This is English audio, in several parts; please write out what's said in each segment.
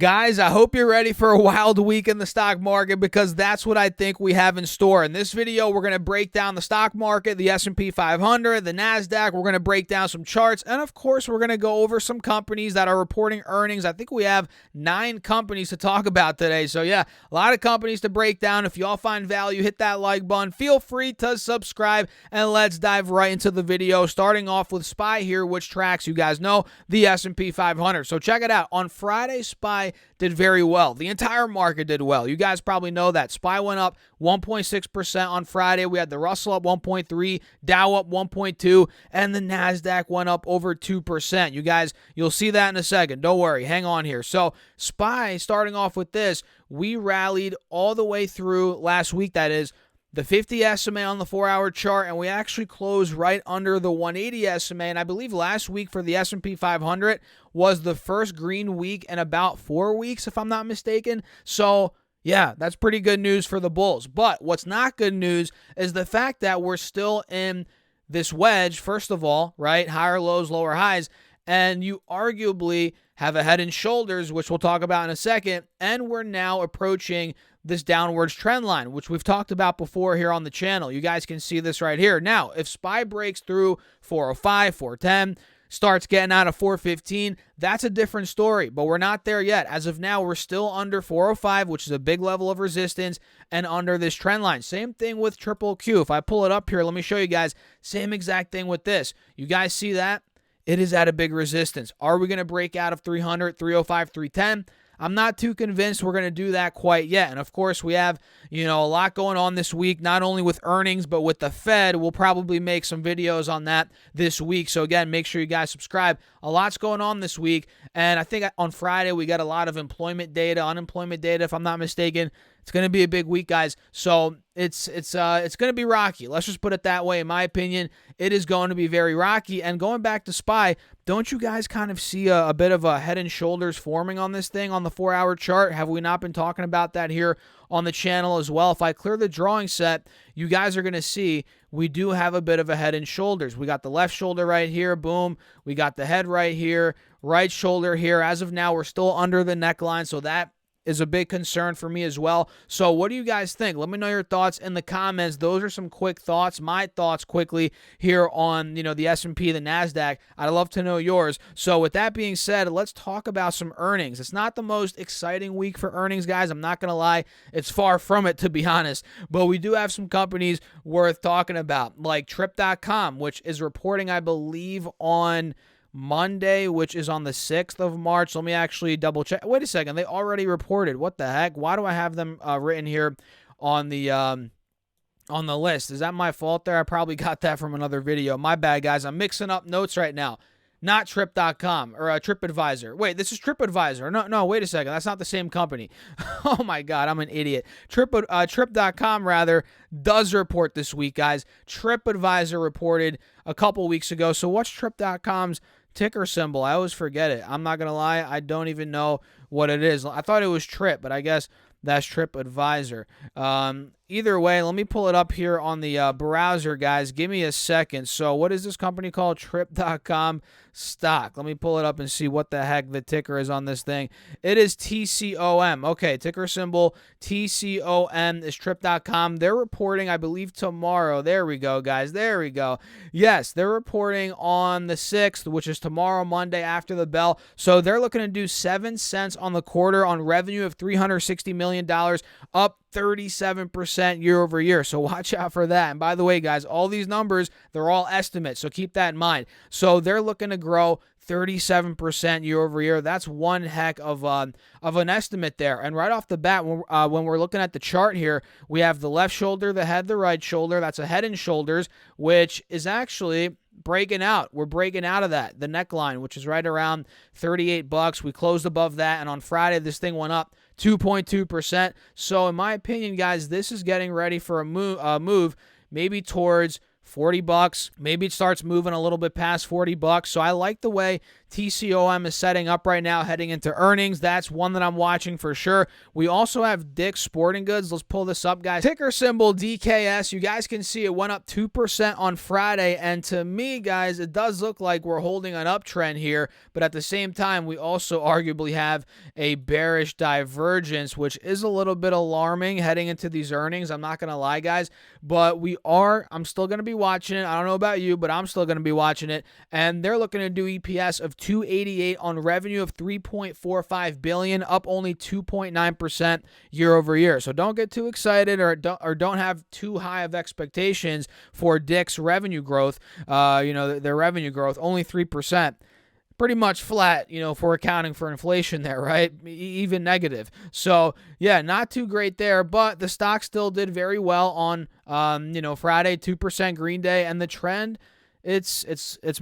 Guys, I hope you're ready for a wild week in the stock market because that's what I think we have in store. In this video, we're going to break down the stock market, the S&P 500, the NASDAQ. We're going to break down some charts. And of course, we're going to go over some companies that are reporting earnings. I think we have 9 companies to talk about today. So yeah, a lot of companies to break down. If you all find value, hit that like button. Feel free to subscribe and let's dive right into the video. Starting off with SPY here, which tracks, you guys know, the S&P 500. So check it out. On Friday, SPY did very well. The entire market did well. You guys probably know that. SPY went up 1.6% on Friday. We had the Russell up 1.3, Dow up 1.2, and the NASDAQ went up over 2%. You guys, you'll see that in a second. Don't worry. Hang on here. So SPY, starting off with this, we rallied all the way through last week, that is, the 50 SMA on the 4-hour chart, and we actually closed right under the 180 SMA. And I believe last week for the S&P 500 was the first green week in about 4 weeks, if I'm not mistaken. So yeah, that's pretty good news for the bulls. But what's not good news is the fact that we're still in this wedge, first of all, right? Higher lows, lower highs. And you arguably have a head and shoulders, which we'll talk about in a second. And we're now approaching this downwards trend line, which we've talked about before here on the channel. You guys can see this right here. Now, if SPY breaks through 405, 410, starts getting out of 415, that's a different story, but we're not there yet. As of now, we're still under 405, which is a big level of resistance, and under this trend line. Same thing with triple Q. If I pull it up here, let me show you guys. Same exact thing with this. You guys see that? It is at a big resistance. Are we going to break out of 300, 305, 310? I'm not too convinced we're going to do that quite yet. And of course, we have, a lot going on this week, not only with earnings, but with the Fed. We'll probably make some videos on that this week. So again, make sure you guys subscribe. A lot's going on this week. And I think on Friday, we got a lot of employment data, unemployment data, if I'm not mistaken. It's going to be a big week, guys. So it's going to be rocky. Let's just put it that way. In my opinion, it is going to be very rocky. And going back to SPY, don't you guys kind of see a bit of a head and shoulders forming on this thing on the 4-hour chart? Have we not been talking about that here on the channel as well? If I clear the drawing set, you guys are going to see we do have a bit of a head and shoulders. We got the left shoulder right here. Boom. We got the head right here. Right shoulder here. As of now, we're still under the neckline. So that is a big concern for me as well. So what do you guys think? Let me know your thoughts in the comments. Those are some quick thoughts, my thoughts quickly here on, the S&P, the NASDAQ. I'd love to know yours. So with that being said, let's talk about some earnings. It's not the most exciting week for earnings, guys. I'm not going to lie. It's far from it, to be honest. But we do have some companies worth talking about, like Trip.com, which is reporting, I believe, on Monday, which is on the 6th of March. Let me actually double check. Wait a second. They already reported. What the heck? Why do I have them written here on the list? Is that my fault there? I probably got that from another video. My bad, guys. I'm mixing up notes right now. Not Trip.com or TripAdvisor. Wait, this is TripAdvisor. No, wait a second. That's not the same company. Oh my God, I'm an idiot. Trip.com rather does report this week, guys. TripAdvisor reported a couple weeks ago. So what's Trip.com's ticker symbol? I always forget it. I'm not going to lie. I don't even know what it is. I thought it was Trip, but I guess that's TripAdvisor. Either way, let me pull it up here on the browser, guys. Give me a second. So what is this company called? Trip.com stock. Let me pull it up and see what the heck the ticker is on this thing. It is TCOM. Okay, ticker symbol TCOM is Trip.com. They're reporting, I believe, tomorrow. There we go, guys. There we go. Yes, they're reporting on the 6th, which is tomorrow, Monday, after the bell. So they're looking to do 7 cents on the quarter on revenue of $360 million, up 37% year over year. So watch out for that. And by the way, guys, all these numbers, they're all estimates. So keep that in mind. So they're looking to grow 37% year over year. That's one heck of an estimate there. And right off the bat, when we're looking at the chart here, we have the left shoulder, the head, the right shoulder. That's a head and shoulders, which is actually breaking out. We're breaking out of that. The neckline, which is right around $38. We closed above that. And on Friday, this thing went up 2.2%. So in my opinion, guys, this is getting ready for a move maybe towards $40. Maybe it starts moving a little bit past $40. So I like the way TCOM is setting up right now heading into earnings. That's one that I'm watching for sure. We also have Dick's Sporting Goods. Let's pull this up, guys. Ticker symbol DKS. You guys can see it went up 2% on Friday. And to me, guys, it does look like we're holding an uptrend here. But at the same time, we also arguably have a bearish divergence, which is a little bit alarming heading into these earnings. I'm not going to lie, guys. But I'm still going to be watching it. I don't know about you, but I'm still going to be watching it. And they're looking to do EPS of $2.88 on revenue of $3.45 billion, up only 2.9% year over year. So don't get too excited or don't have too high of expectations for Dick's revenue growth. Their revenue growth only 3%. Pretty much flat, if we're accounting for inflation there, right? Even negative. So, yeah, not too great there, but the stock still did very well on, Friday, 2% green day, and the trend, it's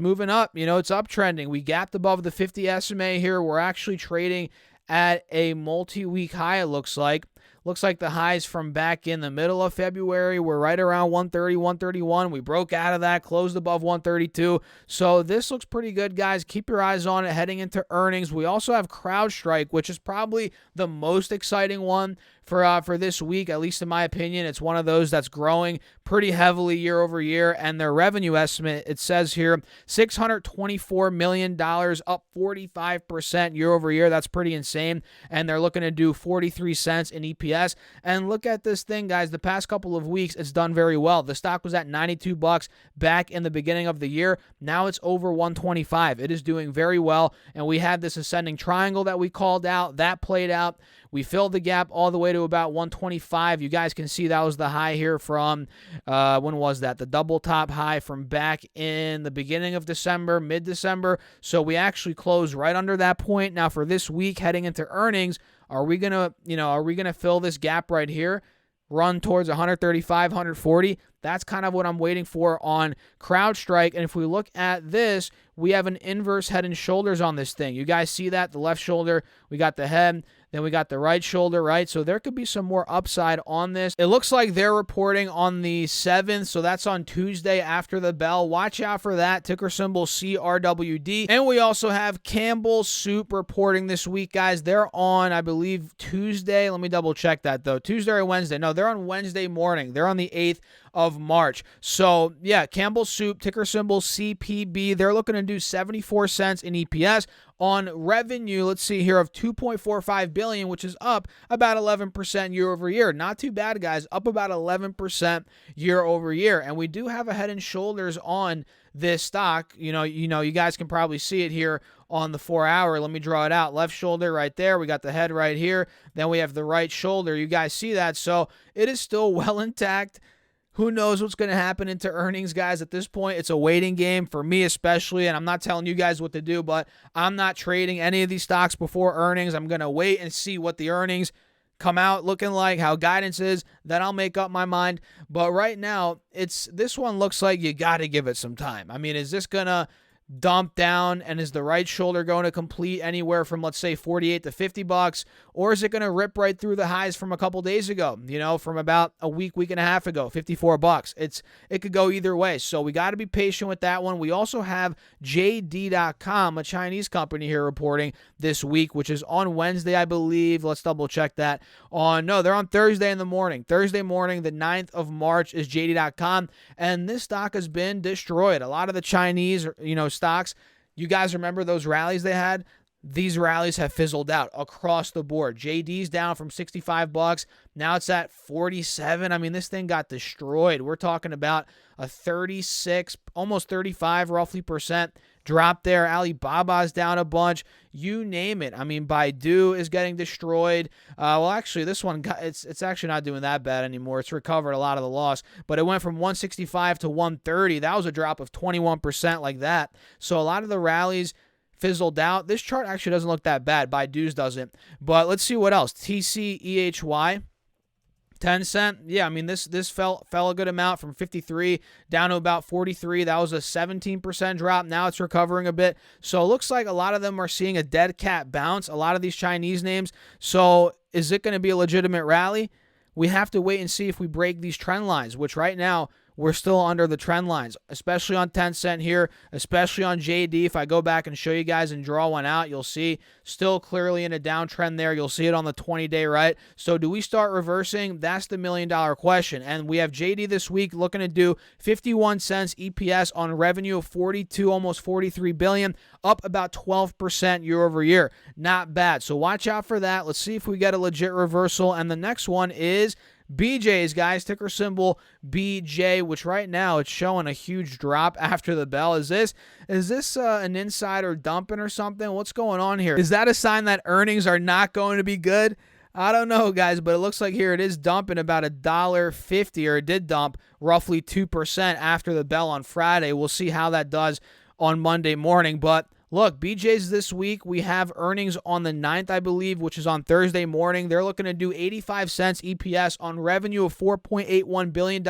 moving up. It's uptrending. We gapped above the 50 SMA here. We're actually trading at a multi-week high, it looks like. Looks like the highs from back in the middle of February were right around 130, 131. We broke out of that, closed above 132. So this looks pretty good, guys. Keep your eyes on it heading into earnings. We also have CrowdStrike, which is probably the most exciting one for this week, at least in my opinion. It's one of those that's growing pretty heavily year over year, and their revenue estimate, it says here, $624 million, up 45% year over year. That's pretty insane, and they're looking to do 43 cents in EPS. And look at this thing, guys. The past couple of weeks, it's done very well. The stock was at $92 back in the beginning of the year. Now it's over 125. It is doing very well, and we had this ascending triangle that we called out. That played out. We filled the gap all the way to about 125. You guys can see that was the high here from, when was that? The double top high from back in the beginning of December, mid-December. So we actually closed right under that point. Now for this week heading into earnings, are we going to fill this gap right here? Run towards 135, 140. That's kind of what I'm waiting for on CrowdStrike. And if we look at this, we have an inverse head and shoulders on this thing. You guys see that? The left shoulder, we got the head, then we got the right shoulder, right? So there could be some more upside on this. It looks like they're reporting on the 7th, so that's on Tuesday after the bell. Watch out for that. Ticker symbol CRWD. And we also have Campbell Soup reporting this week, guys. They're on, I believe, Tuesday. Let me double check that, though. Tuesday or Wednesday? No, they're on Wednesday morning. They're on the 8th of March. So, yeah, Campbell Soup, ticker symbol CPB. They're looking to do 74 cents in EPS on revenue, let's see here, of $2.45 billion, which is up about 11% year over year. Not too bad, guys. Up about 11% year over year. And we do have a head and shoulders on this stock. You guys can probably see it here on the 4-hour. Let me draw it out. Left shoulder right there. We got the head right here. Then we have the right shoulder. You guys see that? So it is still well intact. Who knows what's going to happen into earnings, guys? At this point, it's a waiting game for me especially, and I'm not telling you guys what to do, but I'm not trading any of these stocks before earnings. I'm going to wait and see what the earnings come out looking like, how guidance is, then I'll make up my mind. But right now, this one looks like you got to give it some time. I mean, is this going to dump down, and is the right shoulder going to complete anywhere from, let's say, 48 to 50 bucks, or is it going to rip right through the highs from a couple days ago, from about a week and a half ago, 54 bucks? It could go either way, so we got to be patient with that one. We also have JD.com, a Chinese company here, reporting this week, which is on Wednesday, I believe. Let's double check that. They're on Thursday in the morning. Thursday morning, the 9th of March is JD.com, and this stock has been destroyed. A lot of the Chinese, stocks, you guys remember those rallies they had? These rallies have fizzled out across the board. JD's down from 65 bucks. Now it's at 47. I mean, this thing got destroyed. We're talking about a 36, almost 35 roughly percent drop there. Alibaba's down a bunch. You name it. I mean, Baidu is getting destroyed. Actually, this one, it's actually not doing that bad anymore. It's recovered a lot of the loss, but it went from 165 to 130. That was a drop of 21% like that. So a lot of the rallies fizzled out. This chart actually doesn't look that bad. Baidu's doesn't. But let's see what else. TCEHY. 10 cent. Yeah, I mean, this fell a good amount from 53 down to about 43. That was a 17% drop. Now it's recovering a bit. So it looks like a lot of them are seeing a dead cat bounce, a lot of these Chinese names. So is it going to be a legitimate rally? We have to wait and see if we break these trend lines, which right now we're still under the trend lines, especially on 10 cent here, especially on JD. If I go back and show you guys and draw one out, you'll see still clearly in a downtrend there. You'll see it on the 20-day, right? So do we start reversing? That's the million-dollar question. And we have JD this week looking to do 51 cents EPS on revenue of 42, almost 43 billion, up about 12% year over year. Not bad. So watch out for that. Let's see if we get a legit reversal. And the next one is BJ's, guys, ticker symbol BJ, which right now it's showing a huge drop after the bell. Is this an insider dumping or something? What's going on here? Is that a sign that earnings are not going to be good? I don't know, guys, but it looks like here it is dumping about $1.50, or it did dump roughly 2% after the bell on Friday. We'll see how that does on Monday morning, but look, BJ's this week, we have earnings on the 9th, I believe, which is on Thursday morning. They're looking to do 85 cents EPS on revenue of $4.81 billion,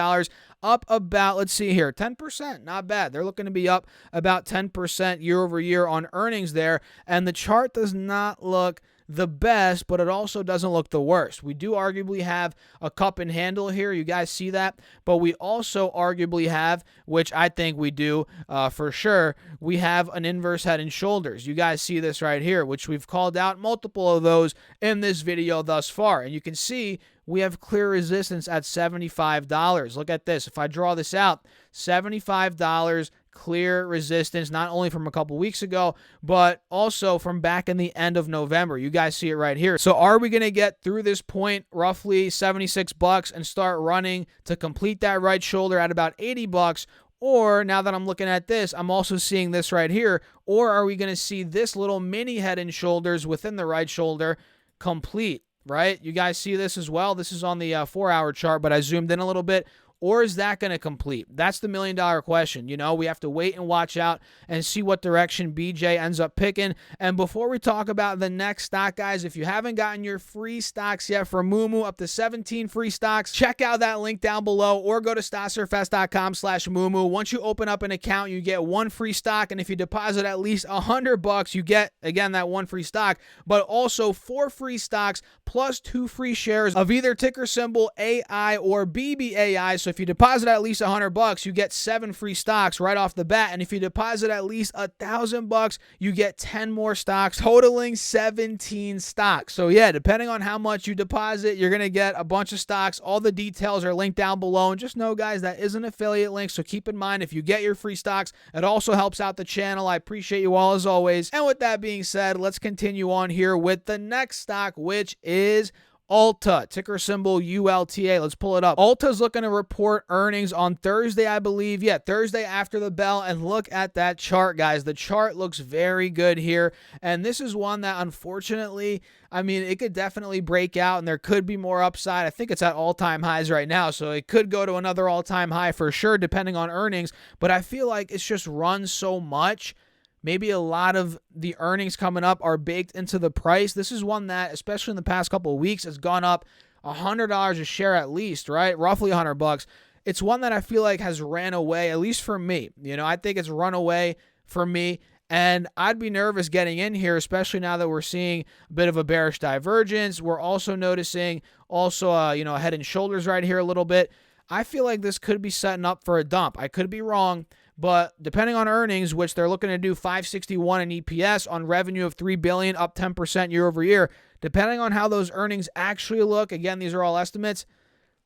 up about, let's see here, 10%. Not bad. They're looking to be up about 10% year over year on earnings there, and the chart does not look the best, but it also doesn't look the worst. We do arguably have a cup and handle here. You guys see that? But we also arguably have, which I think we do for sure, we have an inverse head and shoulders. You guys see this right here, which we've called out multiple of those in this video thus far. And you can see we have clear resistance at $75. Look at this. If I draw this out, $75 clear resistance, not only from a couple weeks ago, but also from back in the end of November. You guys see it right here. So are we going to get through this point, roughly $76, and start running to complete that right shoulder at about $80? Or now that I'm looking at this, I'm also seeing this right here. Or are we going to see this little mini head and shoulders within the right shoulder complete, right? You guys see this as well. This is on the 4-hour chart, but I zoomed in a little bit. Or is that going to complete? That's the million-dollar question. You know, we have to wait and watch out and see what direction BJ ends up picking. And before we talk about the next stock, guys, if you haven't gotten your free stocks yet from Moomoo, up to 17 free stocks, check out that link down below or go to stocksurfest.com/Moomoo. Once you open up an account, you get one free stock. And if you deposit at least $100, you get, again, that one free stock, but also 4 free stocks plus 2 free shares of either ticker symbol AI or BBAI. So if you deposit at least $100, you get 7 free stocks right off the bat. And if you deposit at least $1,000, you get 10 more stocks, totaling 17 stocks. So yeah, depending on how much you deposit, you're going to get a bunch of stocks. All the details are linked down below. And just know, guys, that is an affiliate link. So keep in mind, if you get your free stocks, it also helps out the channel. I appreciate you all as always. And with that being said, let's continue on here with the next stock, which is Ulta, ticker symbol ULTA. Let's pull it up. Ulta's looking to report earnings on Thursday, I believe. Yeah, Thursday after the bell. And look at that chart, guys. The chart looks very good here. And this is one that, unfortunately, I mean, it could definitely break out and there could be more upside. I think it's at all-time highs right now, so it could go to another all-time high for sure, depending on earnings. But I feel like it's just run so much. Maybe a lot of the earnings coming up are baked into the price. This is one that, especially in the past couple of weeks, has gone up $100 a share at least, right? Roughly $100. It's one that I feel like has ran away, at least for me. You know, I think it's run away for me. And I'd be nervous getting in here, especially now that we're seeing a bit of a bearish divergence. We're also noticing a head and shoulders right here a little bit. I feel like this could be setting up for a dump. I could be wrong. But depending on earnings, which they're looking to do $5.61 in EPS on revenue of $3 billion, up 10% year over year, depending on how those earnings actually look, again, these are all estimates,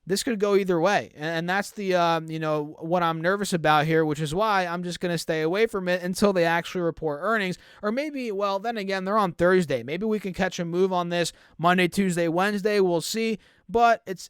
this could go either way. And that's the, what I'm nervous about here, which is why I'm just going to stay away from it until they actually report earnings. Or maybe, well, then again, they're on Thursday. Maybe we can catch a move on this Monday, Tuesday, Wednesday. We'll see. But it's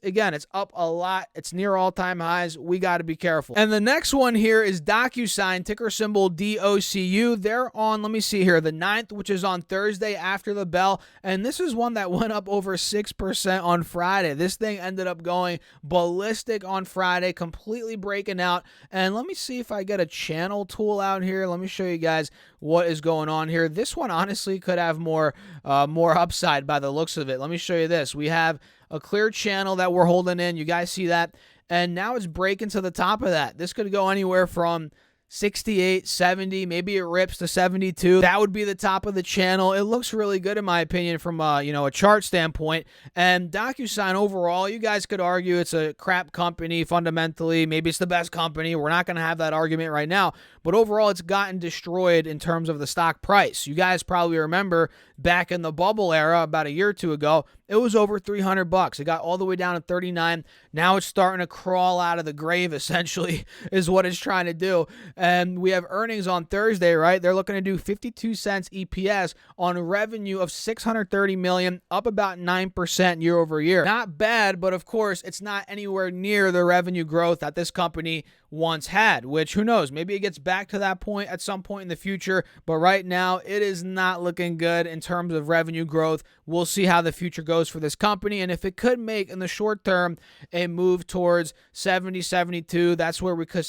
up a lot. It's near all-time highs. We got to be careful. And the next one here is DocuSign, ticker symbol DOCU. They're on, let me see here, the 9th, which is on Thursday after the bell. And this is one that went up over 6% on Friday. This thing ended up going ballistic on Friday, completely breaking out. And let me see if I get a channel tool out here. Let me show you guys what is going on here. This one honestly could have more upside by the looks of it. Let me show you this. We have a clear channel that we're holding in. You guys see that? And now it's breaking to the top of that. This could go anywhere from 68, 70, maybe it rips to 72. That would be the top of the channel. It looks really good in my opinion from a chart standpoint. And DocuSign overall, you guys could argue it's a crap company fundamentally. Maybe it's the best company. We're not going to have that argument right now. But overall, it's gotten destroyed in terms of the stock price. You guys probably remember back in the bubble era about a year or two ago, it was over $300. It got all the way down to 39. Now it's starting to crawl out of the grave, essentially, is what it's trying to do. And we have earnings on Thursday, right? They're looking to do 52 cents EPS on revenue of $630 million, up about 9% year over year. Not bad, but of course, it's not anywhere near the revenue growth that this company once had, which who knows, maybe it gets back to that point at some point in the future, but right now it is not looking good in terms of revenue growth. We'll see how the future goes for this company, and if it could make in the short term a move towards 70, 72, that's where we could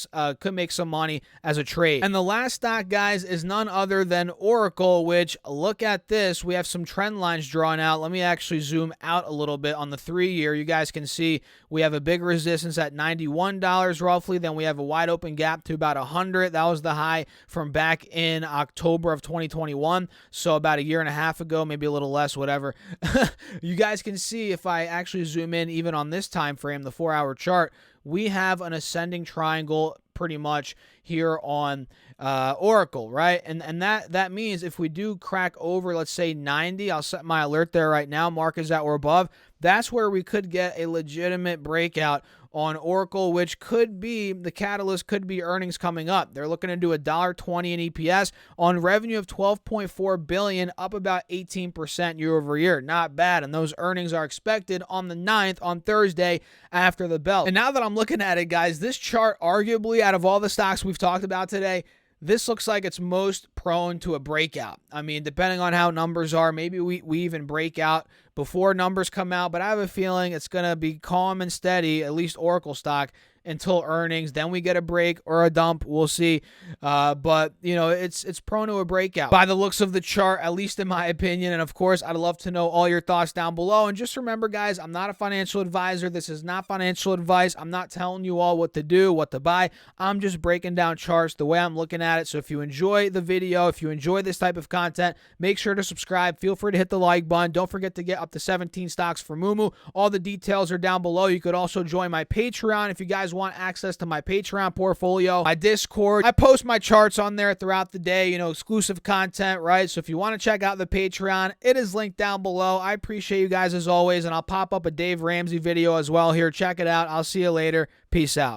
make some money as a trade. And the last stock, guys, is none other than Oracle, which, look at this, we have some trend lines drawn out. Let me actually zoom out a little bit on the 3-year. You guys can see we have a big resistance at $91 roughly, then we have a wide open gap to about 100. That was the high from back in October of 2021, so about a year and a half ago, maybe a little less, whatever. You guys can see if I actually zoom in even on this time frame, the 4-hour chart, we have an ascending triangle pretty much here on Oracle, right? And that means if we do crack over, let's say 90, I'll set my alert there right now, mark is at or above, that's where we could get a legitimate breakout on Oracle, which could be the catalyst, could be earnings coming up. They're looking to do $1.20 in EPS on revenue of $12.4 billion, up about 18% year over year. Not bad. And those earnings are expected on the 9th, on Thursday, after the bell. And now that I'm looking at it, guys, this chart, arguably out of all the stocks we've talked about today, this looks like it's most prone to a breakout. I mean, depending on how numbers are, maybe we even break out before numbers come out, but I have a feeling it's going to be calm and steady, at least Oracle stock, until earnings. Then we get a break or a dump. We'll see. But, it's prone to a breakout by the looks of the chart, at least in my opinion. And, of course, I'd love to know all your thoughts down below. And just remember, guys, I'm not a financial advisor. This is not financial advice. I'm not telling you all what to do, what to buy. I'm just breaking down charts the way I'm looking at it. So if you enjoy the video, if you enjoy this type of content, make sure to subscribe. Feel free to hit the like button. Don't forget to get up to 17 stocks for Mumu. All the details are down below. You could also join my Patreon if you guys want access to my Patreon portfolio, my Discord. I post my charts on there throughout the day, exclusive content, right? So if you want to check out the Patreon, it is linked down below. I appreciate you guys as always, and I'll pop up a Dave Ramsey video as well here. Check it out. I'll see you later. Peace out.